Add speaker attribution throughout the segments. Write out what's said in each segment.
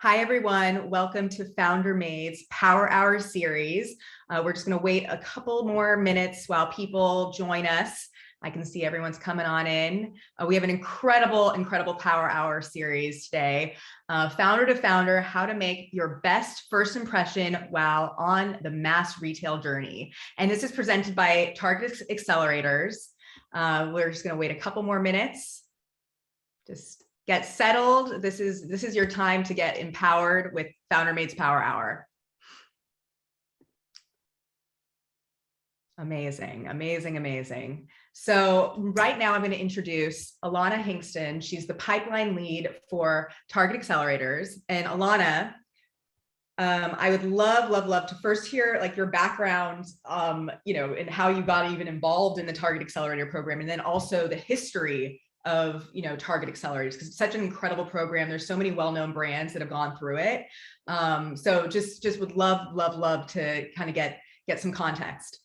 Speaker 1: Hi, everyone. Welcome to Founder Made's Power Hour series. We're just going to wait a couple more minutes while people join us. I can see everyone's coming on in. We have an incredible Power Hour series today. Founder to Founder, how to make your best first impression while on the mass retail journey. And this is presented by Target Accelerators. We're just going to wait a couple more minutes. Just get settled. This is your time to get empowered with Founder Made's Power Hour. Amazing, amazing, amazing. So right now I'm going to introduce Alana Hingston. She's the pipeline lead for Target Accelerators. And Alana, I would love to first hear like your background, and how you got even involved in the Target Accelerator program, and then also the history of Target Accelerators, because it's such an incredible program. There's so many well-known brands that have gone through it. So just would love to kind of get some context.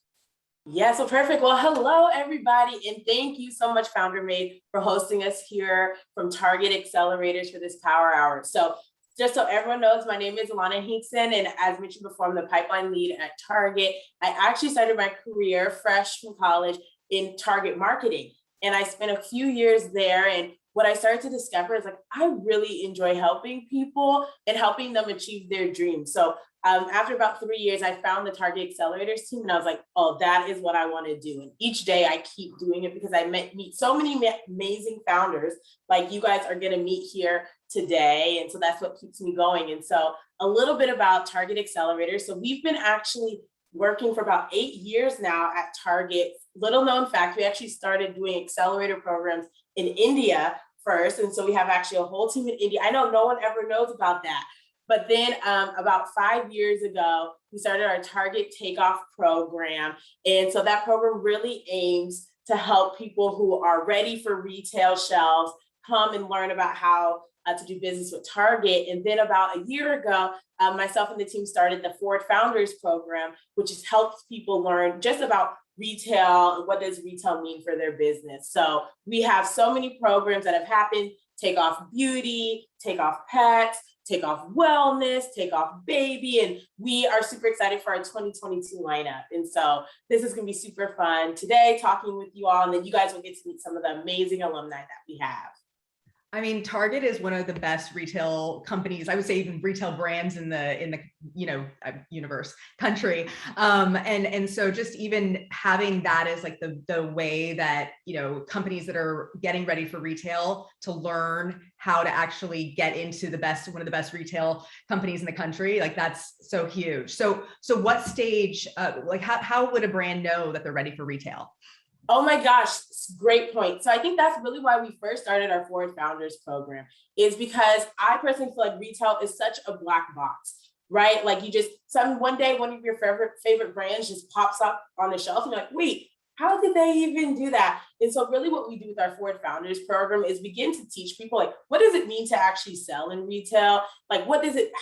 Speaker 2: Yeah, so perfect. Well, hello, everybody. And thank you so much, Founder Made, for hosting us here from Target Accelerators for this Power Hour. So just so everyone knows, my name is Alana Hingston, and as mentioned before, I'm the pipeline lead at Target. I actually started my career fresh from college in Target marketing. And I spent a few years there. And what I started to discover is like, I really enjoy helping people and helping them achieve their dreams. So after about 3 years, I found the Target Accelerators team and I was like, oh, that is what I want to do. And each day I keep doing it because I meet so many amazing founders like you guys are going to meet here today. And so that's what keeps me going. And so a little bit about Target Accelerators. So we've been actually working for about 8 years now at Target. Little known fact, we actually started doing accelerator programs in India first. And so we have actually a whole team in India. I know no one ever knows about that. But then about 5 years ago, we started our Target Takeoff program. And so that program really aims to help people who are ready for retail shelves come and learn about how to do business with Target. And then about a year ago, myself and the team started the Forward Founders program, which has helped people learn just about retail and what does retail mean for their business. So we have so many programs that have happened: Takeoff Beauty, Takeoff Pets, Takeoff Wellness, Takeoff Baby, and we are super excited for our 2022 lineup. And so this is going to be super fun today, talking with you all, and then you guys will get to meet some of the amazing alumni that we have.
Speaker 1: I mean, Target is one of the best retail companies, I would say even retail brands in the country. And so just even having that as like the way that, companies that are getting ready for retail to learn how to actually get into one of the best retail companies in the country, like that's so huge. So what stage, how would a brand know that they're ready for retail?
Speaker 2: Oh my gosh, great point. So I think that's really why we first started our Forward Founders program, is because I personally feel like retail is such a black box, right? Like one day, one of your favorite brands just pops up on the shelf and you're like, wait, how did they even do that? And so really what we do with our Forward Founders program is begin to teach people, like, what does it mean to actually sell in retail? Like,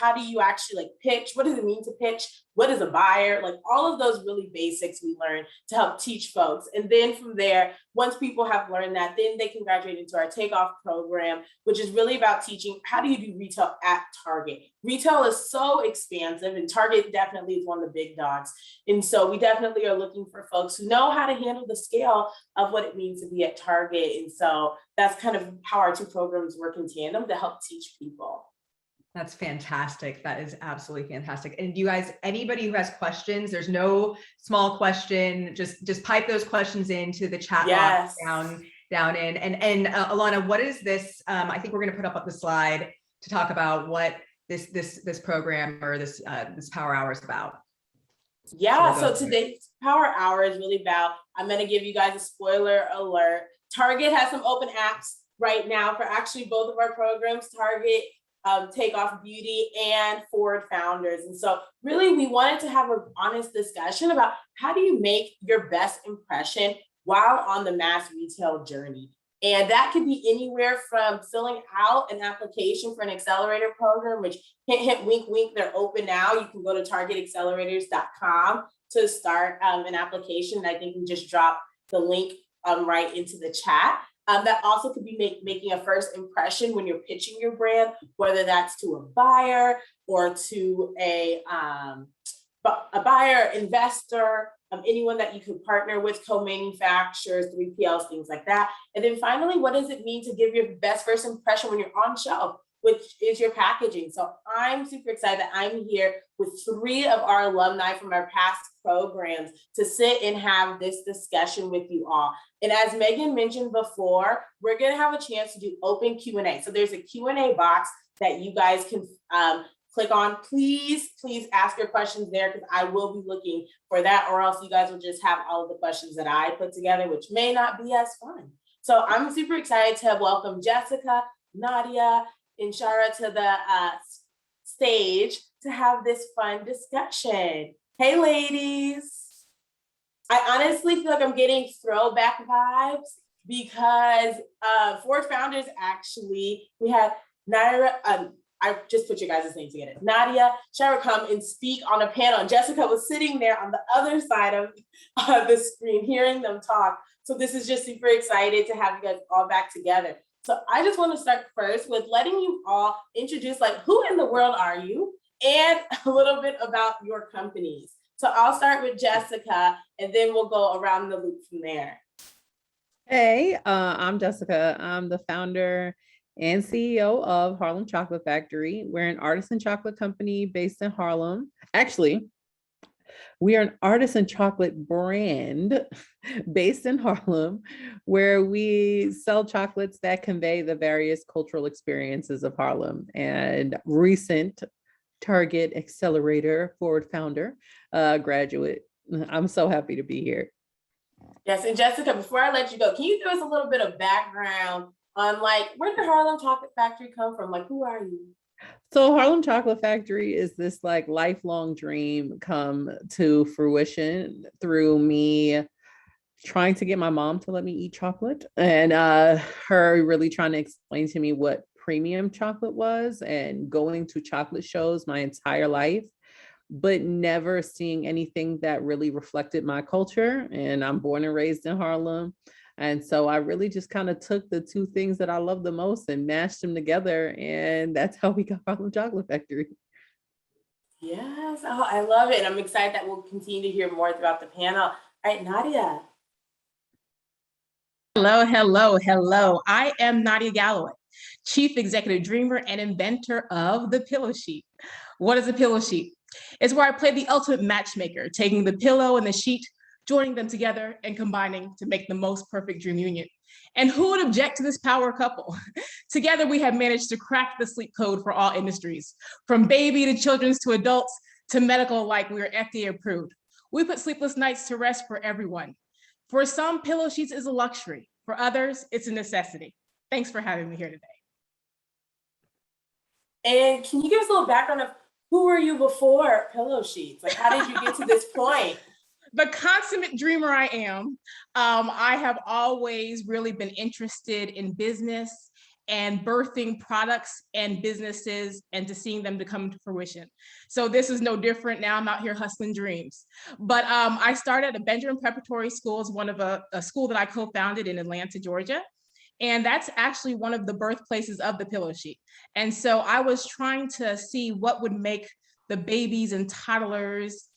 Speaker 2: how do you actually pitch? What does it mean to pitch? What is a buyer? Like all of those really basics we learn to help teach folks. And then from there, once people have learned that, then they can graduate into our Takeoff program, which is really about teaching how do you do retail at Target. Retail is so expansive and Target definitely is one of the big dogs. And so we definitely are looking for folks who know how to handle the scale of what it means to be at Target. And so that's kind of how our two programs work in tandem to help teach people.
Speaker 1: That's fantastic. That is absolutely fantastic. And you guys, anybody who has questions, there's no small question, just pipe those questions into the chat box down in. And Alana, what is this? I think we're going to put up the slide to talk about what this program or this Power Hour is about.
Speaker 2: Yeah, so today's Power Hour is really about, I'm going to give you guys a spoiler alert. Target has some open apps right now for actually both of our programs, Target Takeoff Beauty and Forward Founders. And so really we wanted to have an honest discussion about how do you make your best impression while on the mass retail journey. And that could be anywhere from filling out an application for an accelerator program, which hint, hint, wink, wink, they're open now. You can go to targetaccelerators.com to start an application. I think we just dropped the link right into the chat. That also could be making a first impression when you're pitching your brand, whether that's to a buyer or to a buyer, investor, anyone that you could partner with, co-manufacturers, 3PLs, things like that. And then finally, what does it mean to give your best first impression when you're on shelf, which is your packaging? So I'm super excited that I'm here with 3 of our alumni from our past programs to sit and have this discussion with you all. And as Megan mentioned before, we're gonna have a chance to do open Q&A. So there's a Q&A box that you guys can click on. Please ask your questions there, because I will be looking for that, or else you guys will just have all of the questions that I put together, which may not be as fun. So I'm super excited to welcome Jessica, Nadia, and Shara to the stage to have this fun discussion. Hey, ladies. I honestly feel like I'm getting throwback vibes because for founders, actually, we had Naira, I just put your guys' names together. Nadia, Shara come and speak on a panel, and Jessica was sitting there on the other side of the screen, hearing them talk. So this is just super excited to have you guys all back together. So I just want to start first with letting you all introduce, like, who in the world are you, and a little bit about your companies. So I'll start with Jessica, and then we'll go around the loop from there.
Speaker 3: Hey, I'm Jessica. I'm the founder and CEO of Harlem Chocolate Factory. We're an artisan chocolate company based in Harlem. Actually, we are an artisan chocolate brand based in Harlem, where we sell chocolates that convey the various cultural experiences of Harlem. And recent Target Accelerator Forward founder, graduate. I'm so happy to be here.
Speaker 2: Yes, and Jessica, before I let you go, can you give us a little bit of background on, like, where did Harlem Chocolate Factory come from? Like, who are you?
Speaker 3: So Harlem Chocolate Factory is this like lifelong dream come to fruition through me trying to get my mom to let me eat chocolate, and her really trying to explain to me what premium chocolate was, and going to chocolate shows my entire life, but never seeing anything that really reflected my culture. And I'm born and raised in Harlem. And so I really just kind of took the 2 things that I love the most and mashed them together. And that's how we got Harlem Chocolate Factory.
Speaker 2: Yes, oh, I love it. And I'm excited that we'll continue to hear more throughout the panel. All right, Nadia.
Speaker 4: Hello. I am Nadia Galloway, Chief Executive Dreamer and inventor of the Pillow Sheet. What is a pillow sheet? It's where I play the ultimate matchmaker, taking the pillow and the sheet, joining them together and combining to make the most perfect dream union. And who would object to this power couple? Together, we have managed to crack the sleep code for all industries, from baby to children's to adults to medical, like we are FDA approved. We put sleepless nights to rest for everyone. For some, pillow sheets is a luxury. For others, it's a necessity. Thanks for having me here today.
Speaker 2: And can you give us a little background of who were you before Pillow Sheets? Like, how did you get to this point?
Speaker 4: The consummate dreamer I am, I have always really been interested in business and birthing products and businesses and to seeing them to come to fruition. So this is no different now. I'm out here hustling dreams. But I started at Benjamin Preparatory School as one of a school that I co-founded in Atlanta, Georgia. And that's actually one of the birthplaces of the Pillow Sheet. And so I was trying to see what would make the babies and toddlers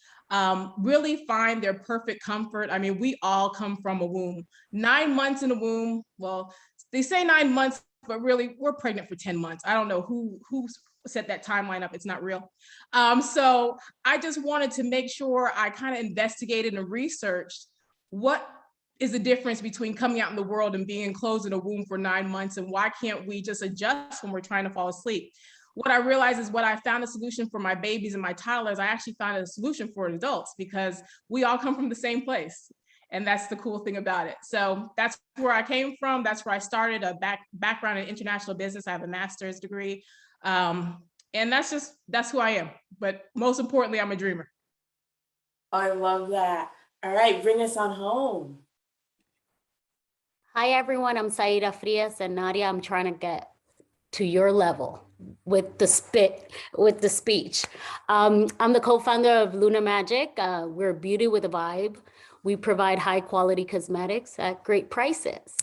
Speaker 4: really find their perfect comfort. I mean, we all come from a womb. 9 months in a womb. Well, they say 9 months, but really we're pregnant for 10 months. I don't know who set that timeline up. It's not real. So I just wanted to make sure I kind of investigated and researched what is the difference between coming out in the world and being enclosed in a womb for 9 months, and why can't we just adjust when we're trying to fall asleep? What I realized is when I found a solution for my babies and my toddlers, I actually found a solution for adults, because we all come from the same place. And that's the cool thing about it. So that's where I came from. That's where I started a background in international business. I have a master's degree. And that's who I am. But most importantly, I'm a dreamer.
Speaker 2: I love that. All right, bring us on home.
Speaker 5: Hi, everyone. I'm Saida Frias, and Nadia, I'm trying to get to your level with the speech. I'm the co-founder of Luna Magic. We're beauty with a vibe. We provide high quality cosmetics at great prices.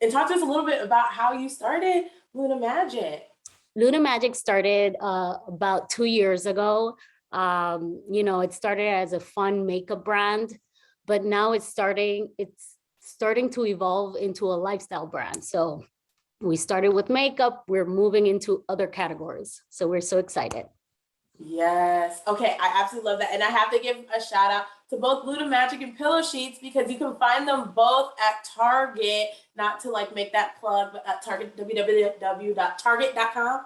Speaker 2: and talk to us a little bit about how you started Luna Magic.
Speaker 5: Luna Magic started about 2 years ago. It started as a fun makeup brand, but now it's starting to evolve into a lifestyle brand. So we started with makeup, we're moving into other categories. So we're so excited.
Speaker 2: Yes. Okay. I absolutely love that. And I have to give a shout out to both Luna Magic and Pillow Sheets, because you can find them both at Target, not to like make that plug, but at Target, www.target.com.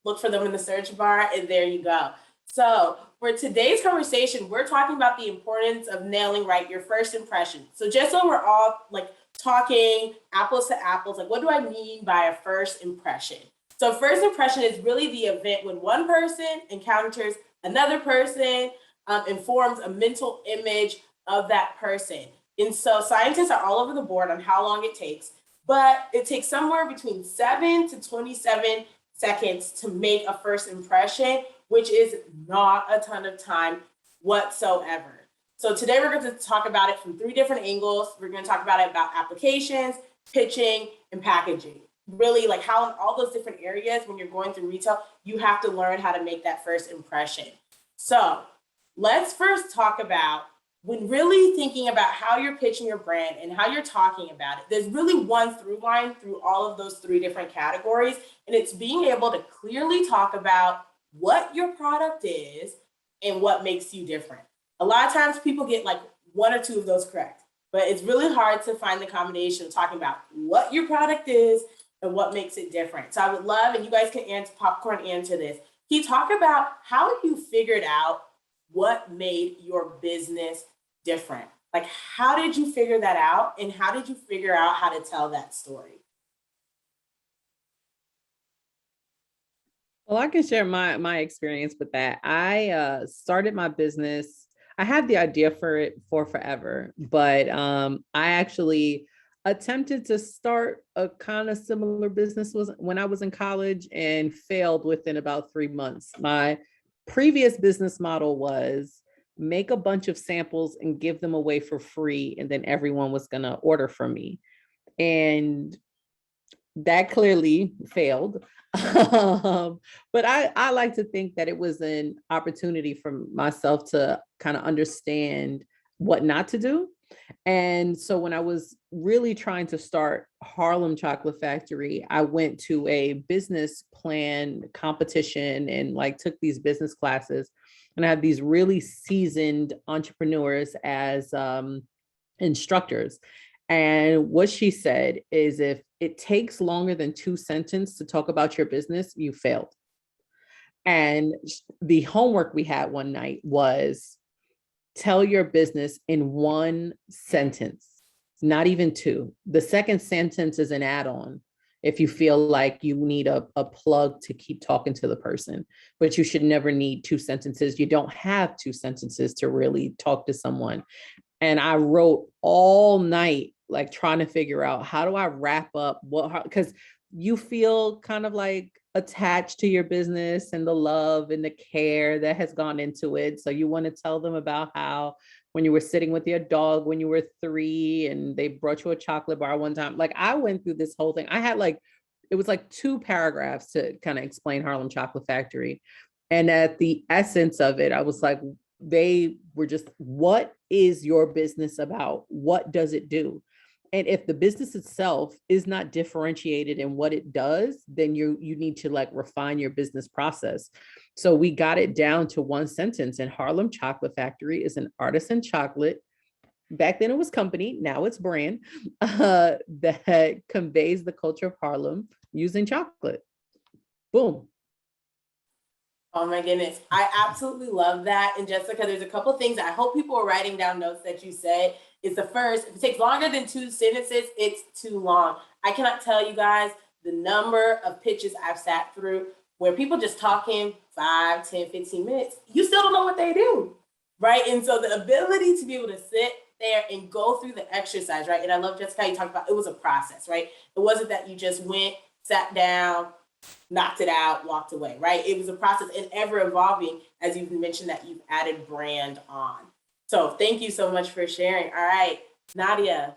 Speaker 2: Look for them in the search bar, and there you go. So for today's conversation, we're talking about the importance of nailing right your first impression. So just so we're all like talking apples to apples, like what do I mean by a first impression? So first impression is really the event when one person encounters another person, and forms a mental image of that person. And so scientists are all over the board on how long it takes, but it takes somewhere between 7 to 27 seconds to make a first impression, which is not a ton of time whatsoever. So today we're going to talk about it from 3 different angles. We're going to talk about it about applications, pitching, and packaging. Really like how in all those different areas, when you're going through retail, you have to learn how to make that first impression. So let's first talk about when really thinking about how you're pitching your brand and how you're talking about it. There's really one through line through all of those 3 different categories, and it's being able to clearly talk about what your product is and what makes you different. A lot of times people get like 1 or 2 of those correct, but it's really hard to find the combination of talking about what your product is and what makes it different. So I would love, and you guys can answer this. Can you talk about how you figured out what made your business different? Like, how did you figure that out? And how did you figure out how to tell that story?
Speaker 3: Well, I can share my experience with that. I started my business. I had the idea for it for forever, but I actually attempted to start a kind of similar business when I was in college and failed within about 3 months. My previous business model was make a bunch of samples and give them away for free, and then everyone was going to order from me. And that clearly failed. But I like to think that it was an opportunity for myself to kind of understand what not to do. And so when I was really trying to start Harlem Chocolate Factory, I went to a business plan competition and like took these business classes. And I had these really seasoned entrepreneurs as instructors. And what she said is, if it takes longer than 2 sentences to talk about your business, you failed. And the homework we had one night was tell your business in 1 sentence, not even 2. The second sentence is an add-on if you feel like you need a plug to keep talking to the person, but you should never need 2 sentences. You don't have 2 sentences to really talk to someone. And I wrote all night, like trying to figure out how do I wrap up because you feel kind of like attached to your business and the love and the care that has gone into it. So you want to tell them about how when you were sitting with your dog when you were 3 and they brought you a chocolate bar one time. Like I went through this whole thing. I had it was like 2 paragraphs to kind of explain Harlem Chocolate Factory. And at the essence of it, I was like, they were just, what is your business about? What does it do? And if the business itself is not differentiated in what it does, then you need to like refine your business process. So we got it down to 1 sentence, and Harlem Chocolate Factory is an artisan chocolate. Back then it was company, now it's brand, that conveys the culture of Harlem using chocolate. Boom.
Speaker 2: Oh my goodness. I absolutely love that. And Jessica, there's a couple of things I hope people are writing down notes that you said. Is the first, if it takes longer than 2 sentences, it's too long. I cannot tell you guys the number of pitches I've sat through where people just talking 5, 10, 15 minutes. You still don't know what they do, right? And so the ability to be able to sit there and go through the exercise, right? And I love Jessica, you talked about it was a process, right? It wasn't that you just went, sat down, knocked it out, walked away, right? It was a process and ever evolving, as you've mentioned that you've added brand on. So thank you so much for sharing. All right, Nadia.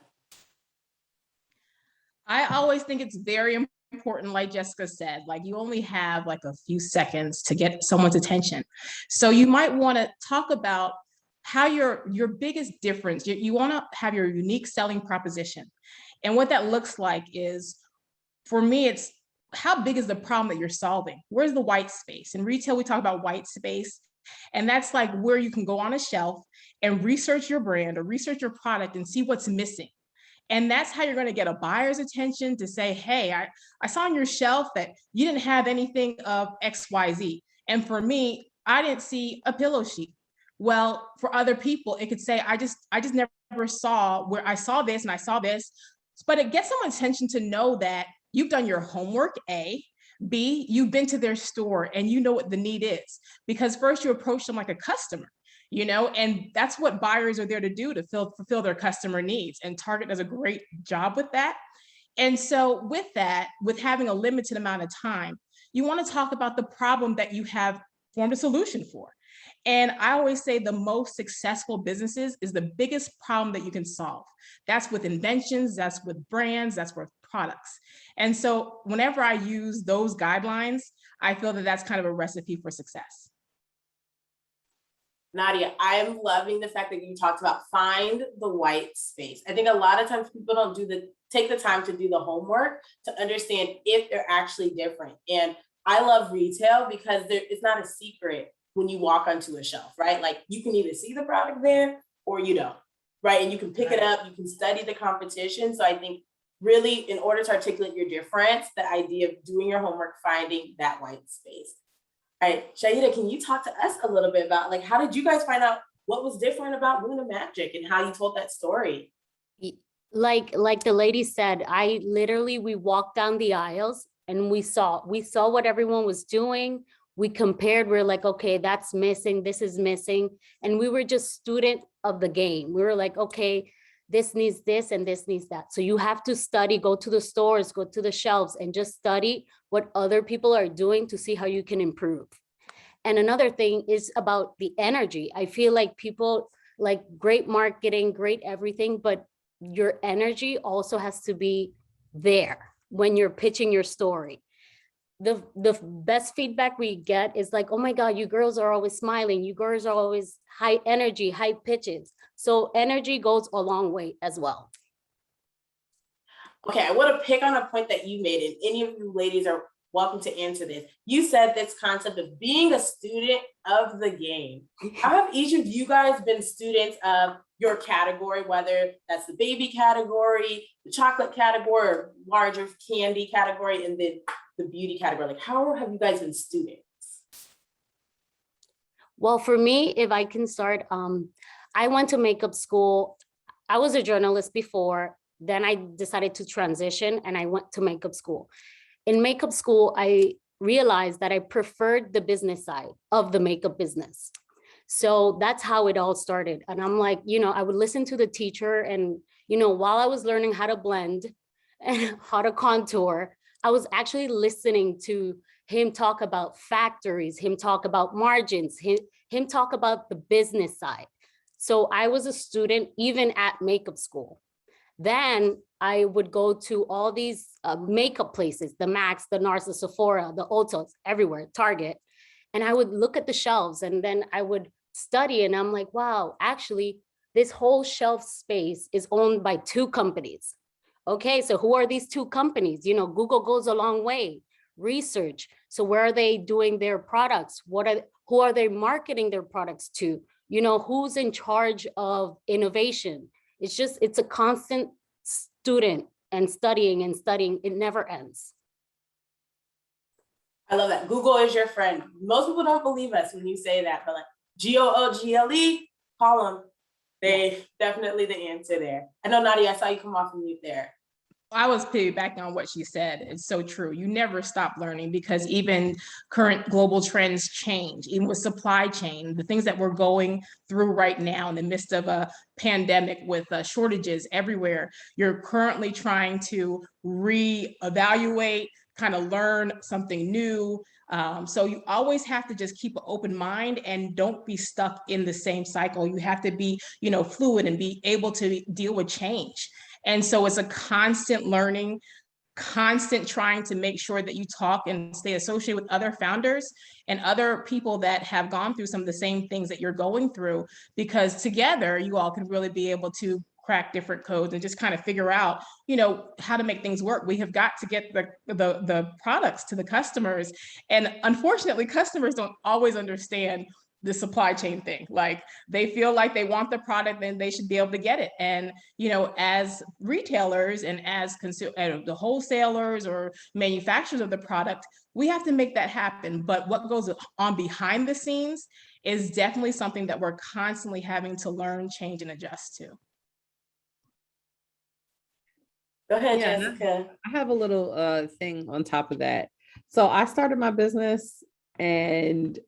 Speaker 4: I always think it's very important, like Jessica said, like you only have like a few seconds to get someone's attention. So you might want to talk about how your biggest difference, you want to have your unique selling proposition. And what that looks like is, for me, it's how big is the problem that you're solving? Where's the white space? In retail, we talk about white space. And that's like where you can go on a shelf and research your brand or research your product and see what's missing. And that's how you're going to get a buyer's attention to say, hey, I saw on your shelf that you didn't have anything of XYZ. And for me, I didn't see a pillow sheet. Well, for other people, it could say, I just never saw where I saw this and I saw this. But it gets someone's attention to know that you've done your homework, A. B, you've been to their store and you know what the need is. Because first you approach them like a customer, and that's what buyers are there to do, to fulfill their customer needs. And Target does a great job with that. And so with that, with having a limited amount of time, you want to talk about the problem that you have formed a solution for. And I always say the most successful businesses is the biggest problem that you can solve. That's with inventions, that's with brands, that's with products. And so whenever I use those guidelines, I feel that that's kind of a recipe for success.
Speaker 2: Nadia, I am loving the fact that you talked about find the white space. I think a lot of times people don't take the time to do the homework to understand if they're actually different. And I love retail because it's not a secret when you walk onto a shelf, right? Like you can either see the product there or you don't, right? And you can pick it up, you can study the competition. So I think really, in order to articulate your difference, the idea of doing your homework, finding that white space. All right, Shaida, can you talk to us a little bit about how did you guys find out what was different about Luna Magic and how you told that story?
Speaker 5: Like the lady said, we walked down the aisles and we saw what everyone was doing. We compared, we're like, okay, that's missing, this is missing. And we were just student of the game. We were like, okay, this needs this and this needs that. So you have to study, go to the stores, go to the shelves and just study what other people are doing to see how you can improve. And another thing is about the energy. I feel like people like great marketing, great everything, but your energy also has to be there when you're pitching your story. The best feedback we get is like, oh my God, you girls are always smiling. You girls are always high energy, high pitches. So energy goes a long way as well.
Speaker 2: Okay, I want to pick on a point that you made, and any of you ladies are welcome to answer this. You said this concept of being a student of the game. How have each of you guys been students of your category, whether that's the baby category, the chocolate category, or larger candy category, and then the beauty category? Like, how have you guys been students?
Speaker 5: Well, for me, if I can start, I went to makeup school. I was a journalist before, then I decided to transition and I went to makeup school. In makeup school, I realized that I preferred the business side of the makeup business. So that's how it all started. And I'm like, I would listen to the teacher and, while I was learning how to blend and how to contour, I was actually listening to him talk about factories, him talk about margins, him talk about the business side. So I was a student even at makeup school. Then I would go to all these makeup places, the Max, the NARS, the Sephora, the Ultas, everywhere, Target. And I would look at the shelves and then I would study and I'm like, wow, actually, this whole shelf space is owned by 2 companies. Okay, so who are these 2 companies? Google goes a long way. Research. So where are they doing their products? Who are they marketing their products to? Who's in charge of innovation? It's a constant student and studying. It never ends.
Speaker 2: I love that. Google is your friend. Most people don't believe us when you say that, but like Google, call them. They definitely the answer there. I know, Nadia, I saw you come off mute there.
Speaker 4: I was piggybacking on what she said. It's so true. You never stop learning because even current global trends change, even with supply chain, the things that we're going through right now in the midst of a pandemic with shortages everywhere. You're currently trying to reevaluate, kind of learn something new. So you always have to just keep an open mind and don't be stuck in the same cycle. You have to be, fluid and be able to deal with change. And so it's a constant learning, constant trying to make sure that you talk and stay associated with other founders and other people that have gone through some of the same things that you're going through, because together you all can really be able to crack different codes and just kind of figure out, how to make things work. We have got to get the products to the customers. And unfortunately, customers don't always understand the supply chain thing. Like, they feel like they want the product, then they should be able to get it. And, as retailers and as the wholesalers or manufacturers of the product, we have to make that happen. But what goes on behind the scenes is definitely something that we're constantly having to learn, change, and adjust to.
Speaker 2: Go ahead,
Speaker 3: Yeah,
Speaker 2: Jessica.
Speaker 3: I have a little thing on top of that. So I started my business, and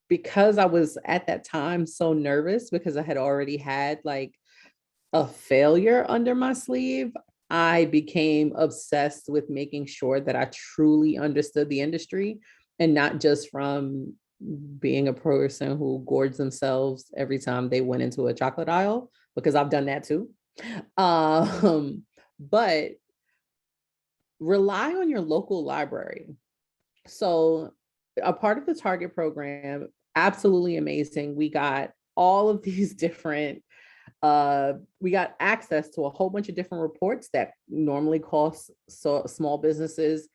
Speaker 3: because I was at that time so nervous because I had already had like a failure under my sleeve, I became obsessed with making sure that I truly understood the industry, and not just from being a person who gorged themselves every time they went into a chocolate aisle, because I've done that too. But rely on your local library. So a part of the Target program, absolutely amazing. We got all of these different, we got access to a whole bunch of different reports that normally cost small businesses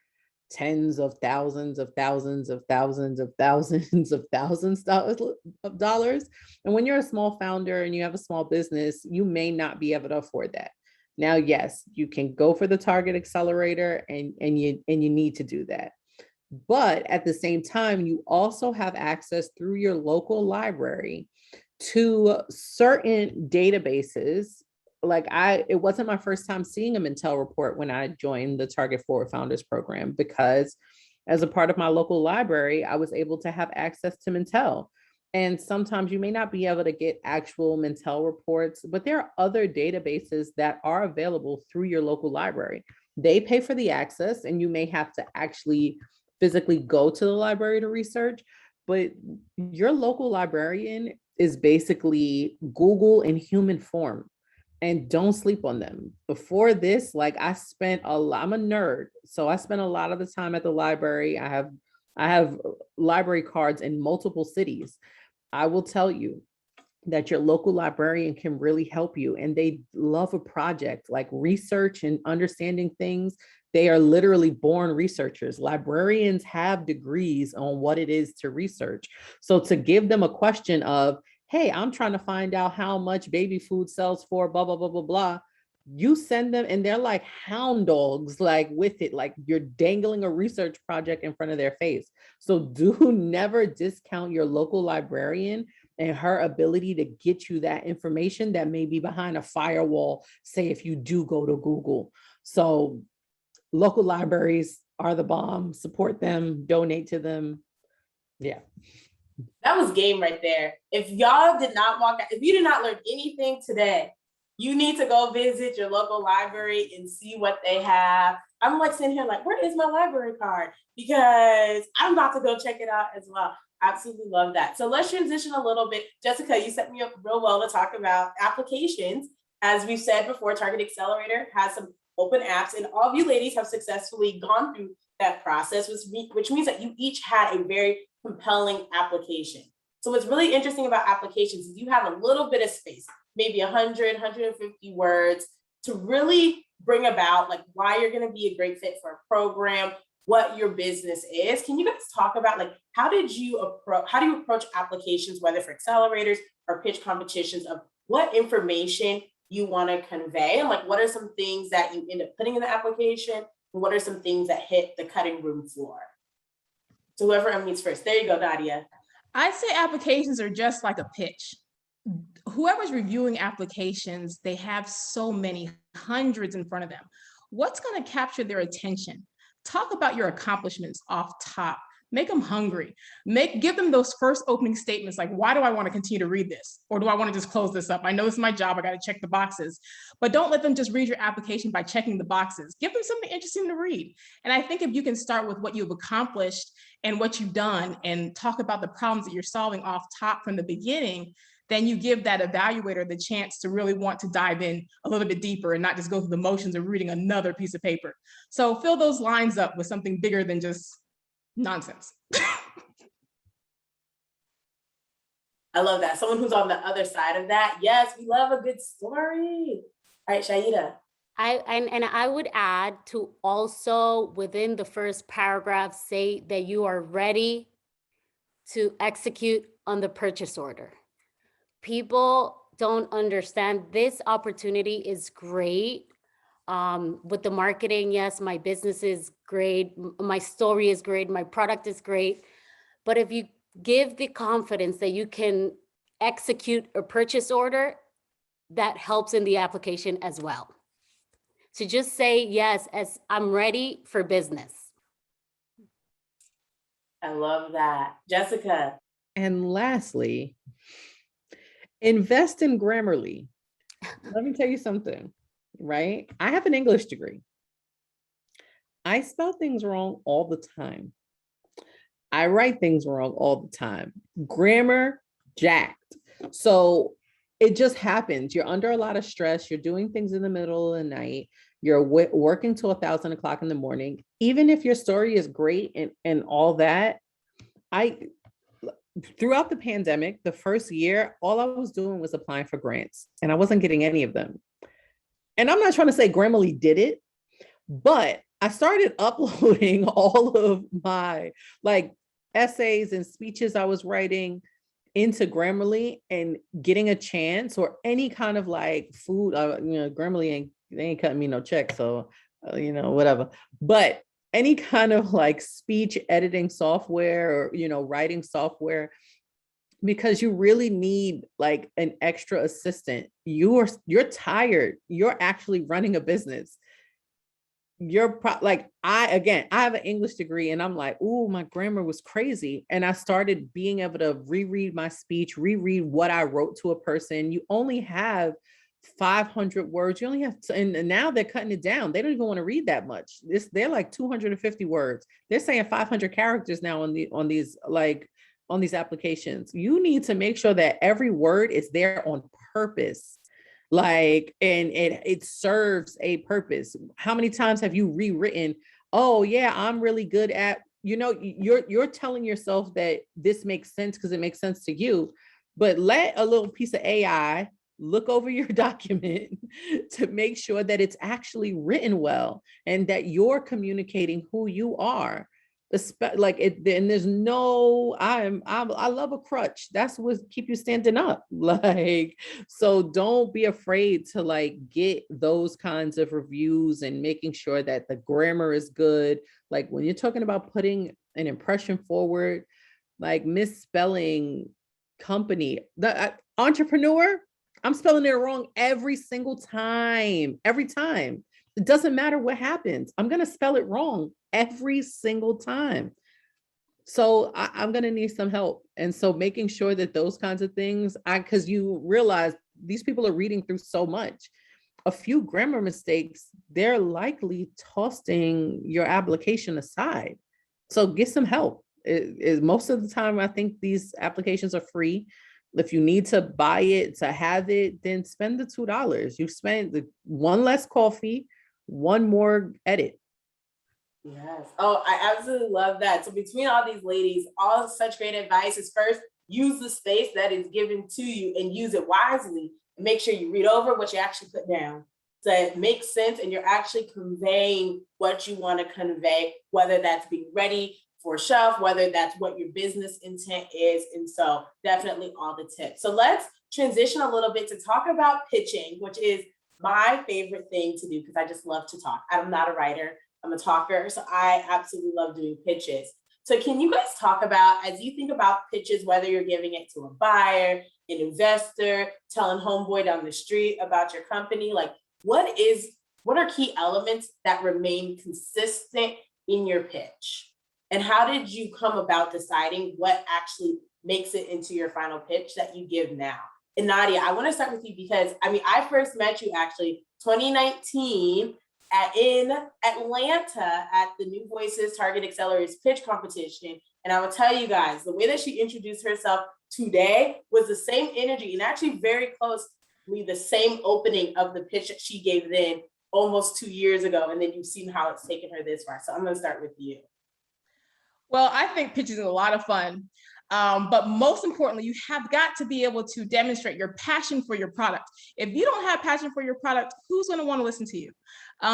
Speaker 3: tens of thousands of thousands of thousands of thousands of thousands of dollars. And when you're a small founder and you have a small business, you may not be able to afford that. Now, yes, you can go for the Target Accelerator, and you need to do that. But at the same time, you also have access through your local library to certain databases. Like it wasn't my first time seeing a Mintel report when I joined the Target Forward Founders Program, because as a part of my local library, I was able to have access to Mintel. And sometimes you may not be able to get actual Mintel reports, but there are other databases that are available through your local library. They pay for the access, and you may have to actually physically go to the library to research, but your local librarian is basically Google in human form. And don't sleep on them. Before this, like I'm a nerd. So I spent a lot of the time at the library. I have library cards in multiple cities. I will tell you that your local librarian can really help you. And they love a project like research and understanding things. They are literally born researchers. Librarians have degrees on what it is to research. So to give them a question of, hey, I'm trying to find out how much baby food sells for, blah, blah, blah, blah, blah. You send them, and they're like hound dogs, like with it, like you're dangling a research project in front of their face. So do never discount your local librarian and her ability to get you that information that may be behind a firewall, say if you do go to Google. So local libraries are the bomb. Support them, donate to them. Yeah.
Speaker 2: That was game right there. If y'all did not walk out, if you did not learn anything today, you need to go visit your local library and see what they have. I'm like sitting here like, where is my library card? Because I'm about to go check it out as well. Absolutely love that. So let's transition a little bit. Jessica, you set me up real well to talk about applications. As we've said before, Target Accelerator has some open apps, and all of you ladies have successfully gone through that process, which means that you each had a very compelling application. So what's really interesting about applications is you have a little bit of space, maybe 100, 150 words, to really bring about like why you're going to be a great fit for a program, what your business is. Can you guys talk about like how do you approach applications, whether for accelerators or pitch competitions, of what information you want to convey, and like what are some things that you end up putting in the application, and what are some things that hit the cutting room floor? So whoever unmutes first. There you go, Nadia.
Speaker 4: I'd say applications are just like a pitch. Whoever's reviewing applications, they have so many, hundreds in front of them. What's going to capture their attention? Talk about your accomplishments off top. Make them hungry. Give them those first opening statements like, why do I want to continue to read this? Or do I want to just close this up? I know it's my job. I got to check the boxes. But don't let them just read your application by checking the boxes. Give them something interesting to read. And I think if you can start with what you've accomplished and what you've done and talk about the problems that you're solving off top from the beginning, then you give that evaluator the chance to really want to dive in a little bit deeper and not just go through the motions of reading another piece of paper. So fill those lines up with something bigger than just nonsense.
Speaker 2: I love that. Someone who's on the other side of that. Yes, we love a good story. All right, Shaida.
Speaker 5: I would add to also within the first paragraph, say that you are ready to execute on the purchase order. People don't understand this opportunity is great. With the marketing, yes, my business is great. My story is great. My product is great. But if you give the confidence that you can execute a purchase order, that helps in the application as well. So just say, yes, as I'm ready for business.
Speaker 2: I love that. Jessica.
Speaker 3: And lastly, invest in Grammarly. Let me tell you something, right? I have an English degree. I spell things wrong all the time. I write things wrong all the time. Grammar jacked. So it just happens. You're under a lot of stress. You're doing things in the middle of the night. You're working till 1,000 o'clock in the morning. Even if your story is great and all that, throughout the pandemic, the first year, all I was doing was applying for grants and I wasn't getting any of them. And I'm not trying to say Grammarly did it, but I started uploading all of my like essays and speeches I was writing into Grammarly and getting a chance or any kind of like food, Grammarly they ain't cutting me no check. So, whatever, but any kind of like speech editing software or, writing software, because you really need like an extra assistant. You're tired. You're actually running a business. I have an English degree and I'm like, ooh, my grammar was crazy. And I started being able to reread my speech, reread what I wrote to a person. You only have 500 words. You only have and now they're cutting it down. They don't even want to read that much. They're like 250 words. They're saying 500 characters now on these applications. You need to make sure that every word is there on purpose. And it serves a purpose. How many times have you rewritten, oh yeah, I'm really good at, you're telling yourself that this makes sense because it makes sense to you, but let a little piece of AI look over your document to make sure that it's actually written well and that you're communicating who you are. And there's no, I love a crutch. That's what keep you standing up. So don't be afraid to get those kinds of reviews and making sure that the grammar is good. Like when you're talking about putting an impression forward, like misspelling company, the entrepreneur, I'm spelling it wrong every single time, every time. It doesn't matter what happens. I'm going to spell it wrong every single time. So I'm going to need some help. And so making sure that those kinds of things, because you realize these people are reading through so much, a few grammar mistakes, they're likely tossing your application aside. So get some help. Most of the time, I think these applications are free. If you need to buy it to have it, then spend the $2. You spend the one less coffee, one more edit.
Speaker 2: Yes. Oh, I absolutely love that. So between all these ladies, all such great advice is first, use the space that is given to you and use it wisely. And make sure you read over what you actually put down so it makes sense and you're actually conveying what you want to convey, whether that's being ready for shelf, whether that's what your business intent is. And so definitely all the tips. So let's transition a little bit to talk about pitching, which is my favorite thing to do because I just love to talk. I'm not a writer, I'm a talker. So I absolutely love doing pitches. So can you guys talk about, as you think about pitches, whether you're giving it to a buyer, an investor, telling homeboy down the street about your company, what are key elements that remain consistent in your pitch? And how did you come about deciding what actually makes it into your final pitch that you give now? And Nadia, I want to start with you because, I first met you actually 2019 in Atlanta at the New Voices Target Accelerators pitch competition. And I will tell you guys, the way that she introduced herself today was the same energy and actually very close to the same opening of the pitch that she gave then almost 2 years ago. And then you've seen how it's taken her this far. So I'm going to start with you.
Speaker 4: Well, I think pitching is a lot of fun. But most importantly, you have got to be able to demonstrate your passion for your product. If you don't have passion for your product, who's going to want to listen to you?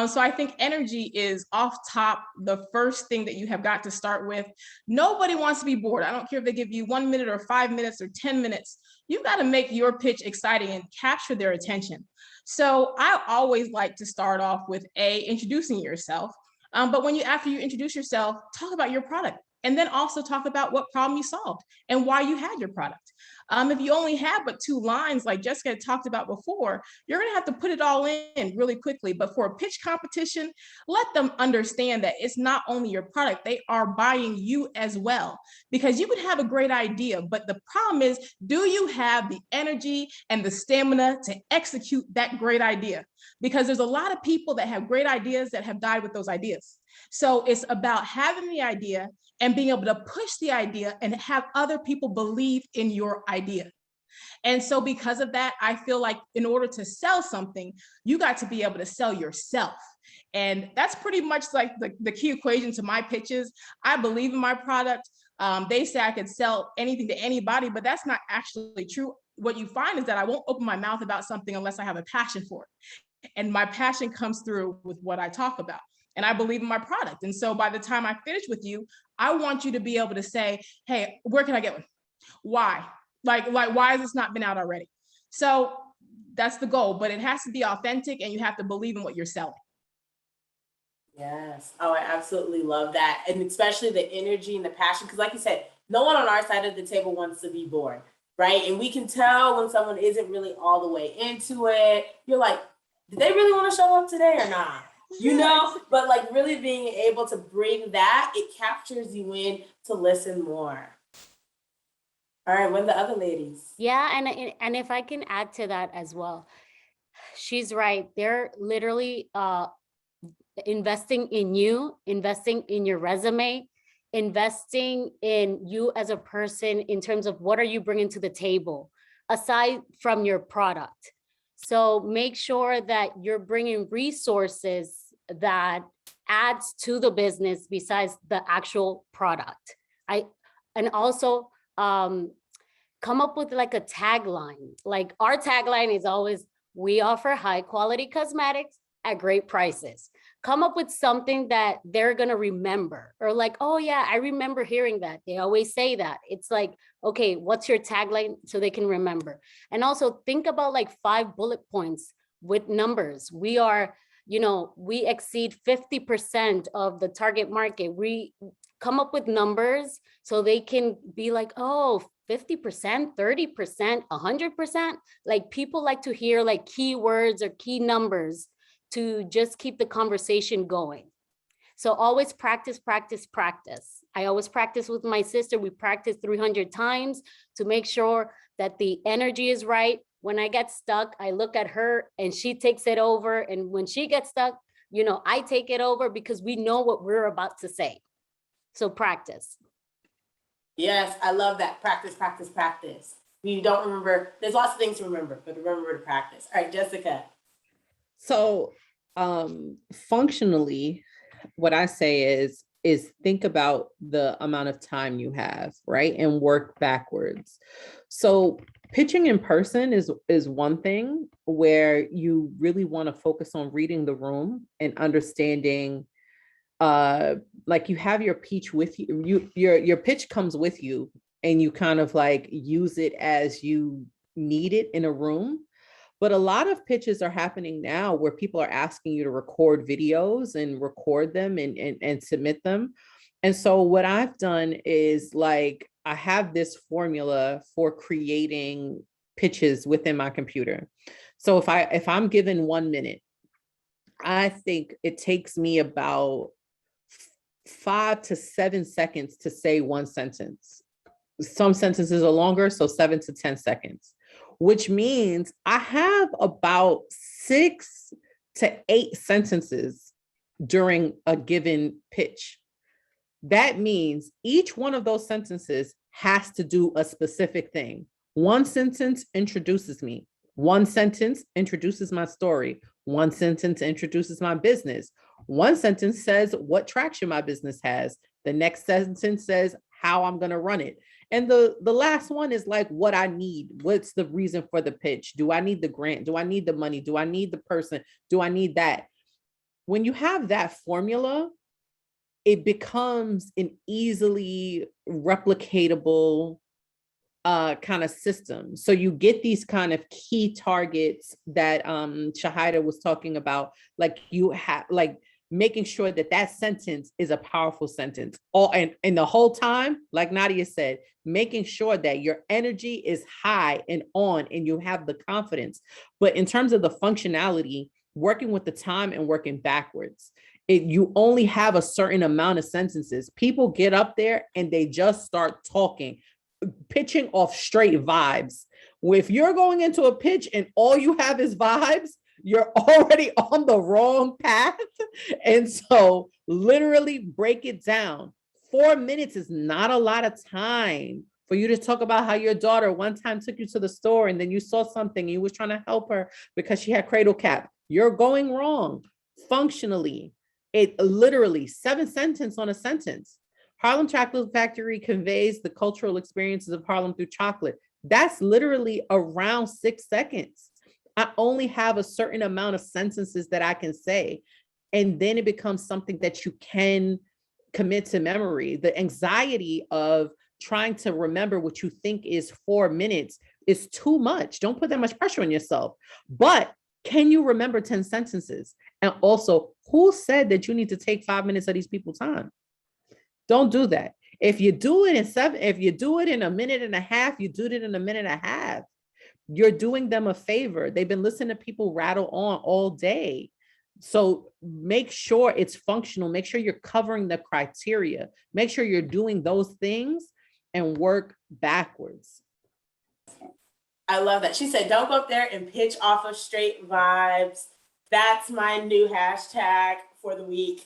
Speaker 4: So I think energy is off top, the first thing that you have got to start with. Nobody wants to be bored. I don't care if they give you 1 minute or 5 minutes or 10 minutes. You've got to make your pitch exciting and capture their attention. So I always like to start off with introducing yourself. But after you introduce yourself, talk about your product. And then also talk about what problem you solved and why you had your product. If you only have but 2 lines, like Jessica talked about before, you're going to have to put it all in really quickly. But for a pitch competition, let them understand that it's not only your product, they are buying you as well. Because you could have a great idea, but the problem is, do you have the energy and the stamina to execute that great idea? Because there's a lot of people that have great ideas that have died with those ideas. So it's about having the idea and being able to push the idea and have other people believe in your idea. And so because of that, I feel like in order to sell something, you got to be able to sell yourself. And that's pretty much like the key equation to my pitches. I believe in my product. They say I could sell anything to anybody, but that's not actually true. What you find is that I won't open my mouth about something unless I have a passion for it. And my passion comes through with what I talk about. And I believe in my product. And so by the time I finish with you, I want you to be able to say, hey, where can I get one? Why? Like why has this not been out already? So that's the goal, but it has to be authentic and you have to believe in what you're selling.
Speaker 2: Yes. Oh, I absolutely love that. And especially the energy and the passion. Because like you said, no one on our side of the table wants to be bored, right? And we can tell when someone isn't really all the way into it. You're like, did they really want to show up today or not? You know, but like really being able to bring that, it captures you in to listen more. All right, what are the other ladies?
Speaker 5: Yeah, and if I can add to that as well, she's right. They're literally investing in you, investing in your resume, investing in you as a person in terms of what are you bringing to the table aside from your product. So make sure that you're bringing resources that adds to the business besides the actual product. And also come up with like a tagline. Like our tagline is always, we offer high quality cosmetics at great prices. Come up with something that they're gonna remember, or like, oh yeah, I remember hearing that. They always say that. It's like, okay, what's your tagline so they can remember? And also think about like 5 bullet points with numbers. We are, we exceed 50% of the target market. We come up with numbers so they can be like, oh, 50%, 30%, 100%. Like people like to hear like keywords or key numbers to just keep the conversation going. So always practice, practice, practice. I always practice with my sister. We practice 300 times to make sure that the energy is right. When I get stuck, I look at her and she takes it over. And when she gets stuck, I take it over because we know what we're about to say. So practice.
Speaker 2: Yes, I love that. Practice, practice, practice. You don't remember. There's lots of things to remember, but remember to practice. All right, Jessica.
Speaker 3: So functionally, what I say is think about the amount of time you have, right? And work backwards. So pitching in person is one thing where you really want to focus on reading the room and understanding, like you have your pitch with you, your pitch comes with you and you kind of like use it as you need it in a room. But a lot of pitches are happening now where people are asking you to record videos and record them and submit them. And so what I've done is like, I have this formula for creating pitches within my computer. So if I'm given 1 minute, I think it takes me about 5 to 7 seconds to say one sentence. Some sentences are longer, so 7 to 10 seconds. Which means I have about 6 to 8 sentences during a given pitch. That means each one of those sentences has to do a specific thing. One sentence introduces me. One sentence introduces my story. One sentence introduces my business. One sentence says what traction my business has. The next sentence says how I'm going to run it. And the last one is like what I need. What's the reason for the pitch? Do I need the grant? Do I need the money? Do I need the person? Do I need that? When you have that formula, it becomes an easily replicatable kind of system. So you get these kind of key targets that Shahida was talking about, like you have, like making sure that that sentence is a powerful sentence. And the whole time, like Nadia said, making sure that your energy is high and on and you have the confidence. But in terms of the functionality, working with the time and working backwards, you only have a certain amount of sentences. People get up there and they just start talking, pitching off straight vibes. If you're going into a pitch and all you have is vibes, you're already on the wrong path. And so literally break it down. 4 minutes is not a lot of time for you to talk about how your daughter one time took you to the store and then you saw something and you was trying to help her because she had cradle cap. You're going wrong. Functionally, it literally 7 sentences on a sentence. Harlem Chocolate Factory conveys the cultural experiences of Harlem through chocolate. That's literally around 6 seconds. I only have a certain amount of sentences that I can say. And then it becomes something that you can commit to memory. The anxiety of trying to remember what you think is 4 minutes is too much. Don't put that much pressure on yourself. But can you remember 10 sentences? And also, who said that you need to take 5 minutes of these people's time? Don't do that. If you do it in a minute and a half, you do it in a minute and a half. You're doing them a favor. They've been listening to people rattle on all day. So make sure it's functional. Make sure you're covering the criteria. Make sure you're doing those things and work backwards.
Speaker 2: I love that. She said, don't go up there and pitch off of straight vibes. That's my new hashtag for the week.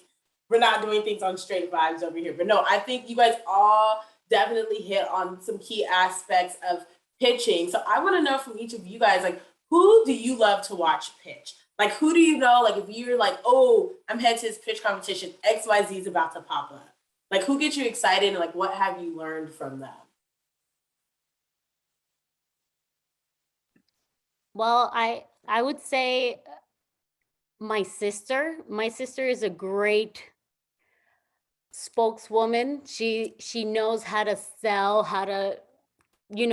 Speaker 2: We're not doing things on straight vibes over here. But no, I think you guys all definitely hit on some key aspects of pitching. So I want to know from each of you guys, like, who do you love to watch pitch? Like, who do you know, like, if you're like, oh, I'm headed to this pitch competition, XYZ is about to pop up. Like, who gets you excited and like, what have you learned from them?
Speaker 5: Well, I would say my sister. My sister is a great spokeswoman. She knows how to sell, how to,